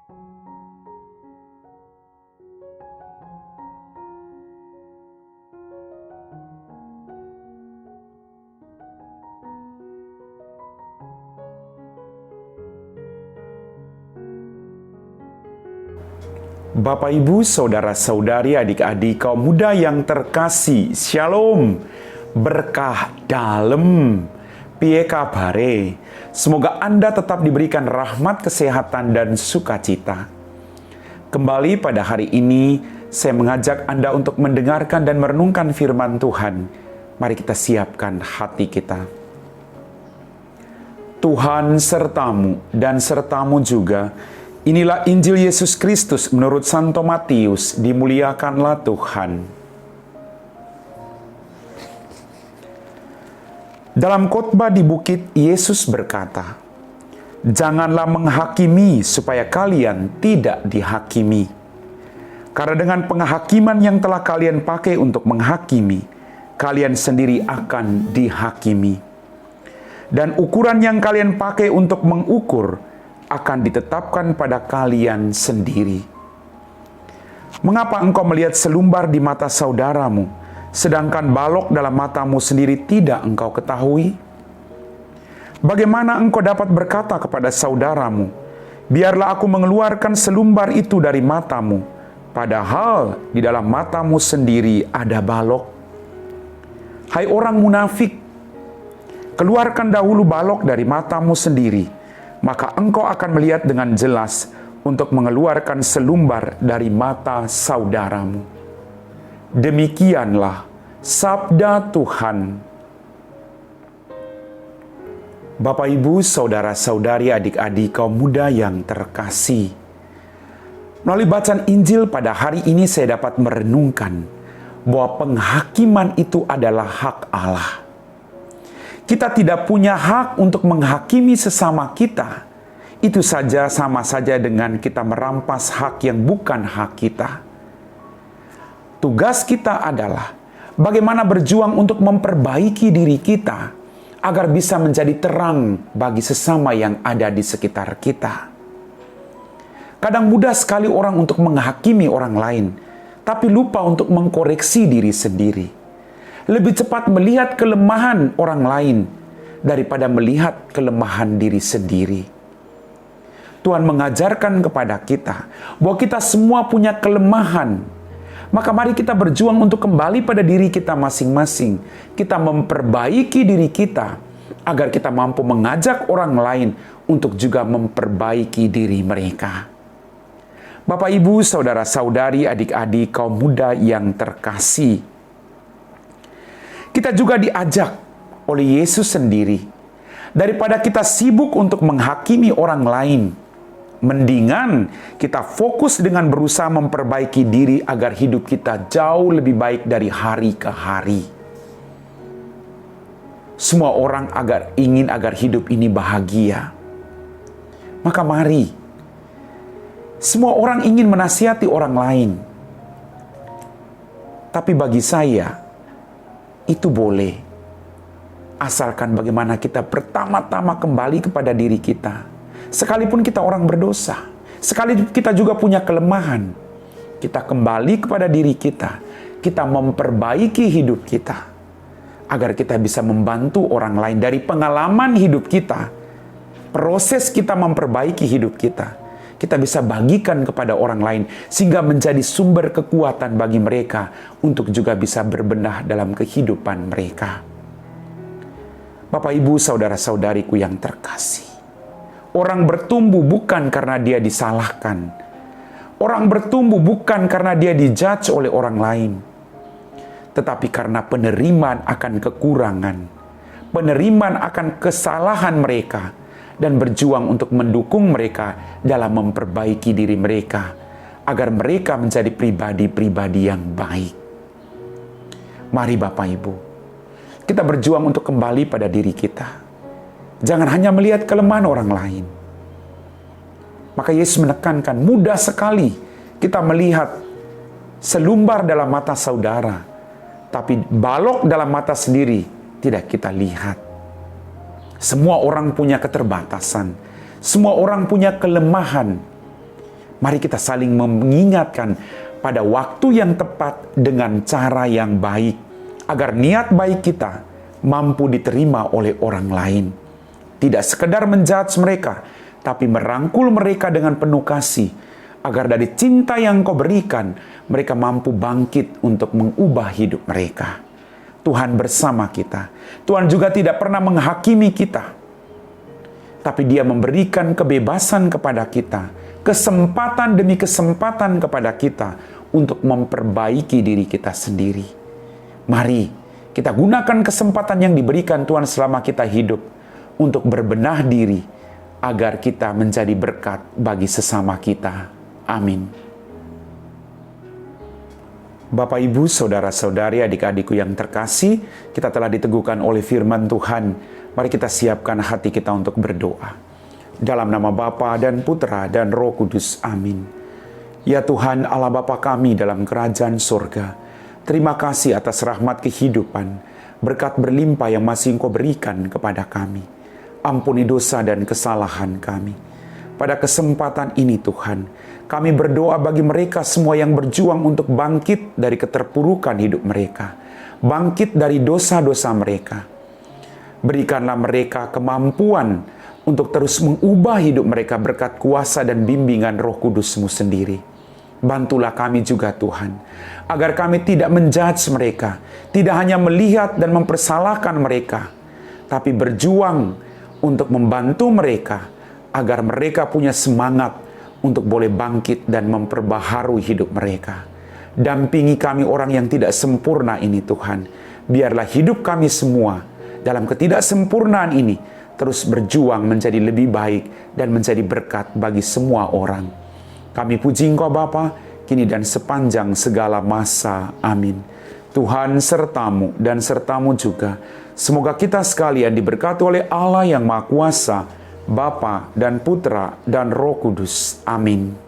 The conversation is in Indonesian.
Bapak, Ibu, Saudara-saudari, adik-adik, kaum muda yang terkasih, Shalom, berkah dalam, piye kabare? Semoga Anda tetap diberikan rahmat, kesehatan, dan sukacita. Kembali pada hari ini, saya mengajak Anda untuk mendengarkan dan merenungkan firman Tuhan. Mari kita siapkan hati kita. Tuhan sertamu dan sertamu juga. Inilah Injil Yesus Kristus menurut Santo Matius, dimuliakanlah Tuhan. Dalam khotbah di bukit, Yesus berkata, "Janganlah menghakimi supaya kalian tidak dihakimi. Karena dengan penghakiman yang telah kalian pakai untuk menghakimi, kalian sendiri akan dihakimi. Dan ukuran yang kalian pakai untuk mengukur akan ditetapkan pada kalian sendiri. Mengapa engkau melihat selumbar di mata saudaramu, sedangkan balok dalam matamu sendiri tidak engkau ketahui? Bagaimana engkau dapat berkata kepada saudaramu, 'Biarlah aku mengeluarkan selumbar itu dari matamu,' padahal di dalam matamu sendiri ada balok? Hai orang munafik, keluarkan dahulu balok dari matamu sendiri, maka engkau akan melihat dengan jelas untuk mengeluarkan selumbar dari mata saudaramu." Demikianlah sabda Tuhan. Bapak, Ibu, Saudara-saudari, adik-adik, kaum muda yang terkasih, melalui bacaan Injil pada hari ini saya dapat merenungkan bahwa penghakiman itu adalah hak Allah. Kita tidak punya hak untuk menghakimi sesama kita. Itu saja sama saja dengan kita merampas hak yang bukan hak kita. Tugas kita adalah bagaimana berjuang untuk memperbaiki diri kita agar bisa menjadi terang bagi sesama yang ada di sekitar kita. Kadang mudah sekali orang untuk menghakimi orang lain, tapi lupa untuk mengkoreksi diri sendiri. Lebih cepat melihat kelemahan orang lain daripada melihat kelemahan diri sendiri. Tuhan mengajarkan kepada kita bahwa kita semua punya kelemahan. Maka mari kita berjuang untuk kembali pada diri kita masing-masing. Kita memperbaiki diri kita agar kita mampu mengajak orang lain untuk juga memperbaiki diri mereka. Bapak, Ibu, Saudara-saudari, adik-adik, kaum muda yang terkasih, kita juga diajak oleh Yesus sendiri. Daripada kita sibuk untuk menghakimi orang lain, mendingan kita fokus dengan berusaha memperbaiki diri agar hidup kita jauh lebih baik dari hari ke hari. Semua orang ingin agar hidup ini bahagia. Maka mari, semua orang ingin menasihati orang lain. Tapi bagi saya, itu boleh, asalkan bagaimana kita pertama-tama kembali kepada diri kita. Sekalipun kita orang berdosa, sekalipun kita juga punya kelemahan, kita kembali kepada diri kita, kita memperbaiki hidup kita, agar kita bisa membantu orang lain dari pengalaman hidup kita. Proses kita memperbaiki hidup kita bisa bagikan kepada orang lain, sehingga menjadi sumber kekuatan bagi mereka untuk juga bisa berbenah dalam kehidupan mereka. Bapak, Ibu, Saudara-saudariku yang terkasih, orang bertumbuh bukan karena dia disalahkan. Orang bertumbuh bukan karena dia dijudge oleh orang lain, tetapi karena penerimaan akan kekurangan, penerimaan akan kesalahan mereka, dan berjuang untuk mendukung mereka dalam memperbaiki diri mereka, agar mereka menjadi pribadi-pribadi yang baik. Mari Bapak, Ibu, kita berjuang untuk kembali pada diri kita. Jangan hanya melihat kelemahan orang lain. Maka Yesus menekankan, mudah sekali kita melihat selumbar dalam mata saudara, tapi balok dalam mata sendiri tidak kita lihat. Semua orang punya keterbatasan. Semua orang punya kelemahan. Mari kita saling mengingatkan pada waktu yang tepat dengan cara yang baik, agar niat baik kita mampu diterima oleh orang lain. Tidak sekedar menjudge mereka, tapi merangkul mereka dengan penuh kasih, agar dari cinta yang Kau berikan, mereka mampu bangkit untuk mengubah hidup mereka. Tuhan bersama kita. Tuhan juga tidak pernah menghakimi kita, tapi Dia memberikan kebebasan kepada kita, kesempatan demi kesempatan kepada kita untuk memperbaiki diri kita sendiri. Mari kita gunakan kesempatan yang diberikan Tuhan selama kita hidup untuk berbenah diri, agar kita menjadi berkat bagi sesama kita. Amin. Bapak, Ibu, saudara-saudari, adik-adikku yang terkasih, kita telah diteguhkan oleh firman Tuhan. Mari kita siapkan hati kita untuk berdoa. Dalam nama Bapa dan Putra dan Roh Kudus. Amin. Ya Tuhan Allah Bapa kami dalam kerajaan surga, terima kasih atas rahmat kehidupan, berkat berlimpah yang masih Engkau berikan kepada kami. Ampuni dosa dan kesalahan kami. Pada kesempatan ini Tuhan, kami berdoa bagi mereka semua yang berjuang untuk bangkit dari keterpurukan hidup mereka, bangkit dari dosa-dosa mereka. Berikanlah mereka kemampuan untuk terus mengubah hidup mereka berkat kuasa dan bimbingan Roh Kudus-Mu sendiri. Bantulah kami juga Tuhan, agar kami tidak menjudge mereka, tidak hanya melihat dan mempersalahkan mereka, tapi berjuang untuk membantu mereka, agar mereka punya semangat untuk boleh bangkit dan memperbaharui hidup mereka. Dampingi kami orang yang tidak sempurna ini Tuhan. Biarlah hidup kami semua dalam ketidaksempurnaan ini terus berjuang menjadi lebih baik dan menjadi berkat bagi semua orang. Kami puji Engkau Bapa, kini dan sepanjang segala masa. Amin. Tuhan sertamu dan sertamu juga. Semoga kita sekalian diberkati oleh Allah yang Maha Kuasa, Bapa dan Putra dan Roh Kudus. Amin.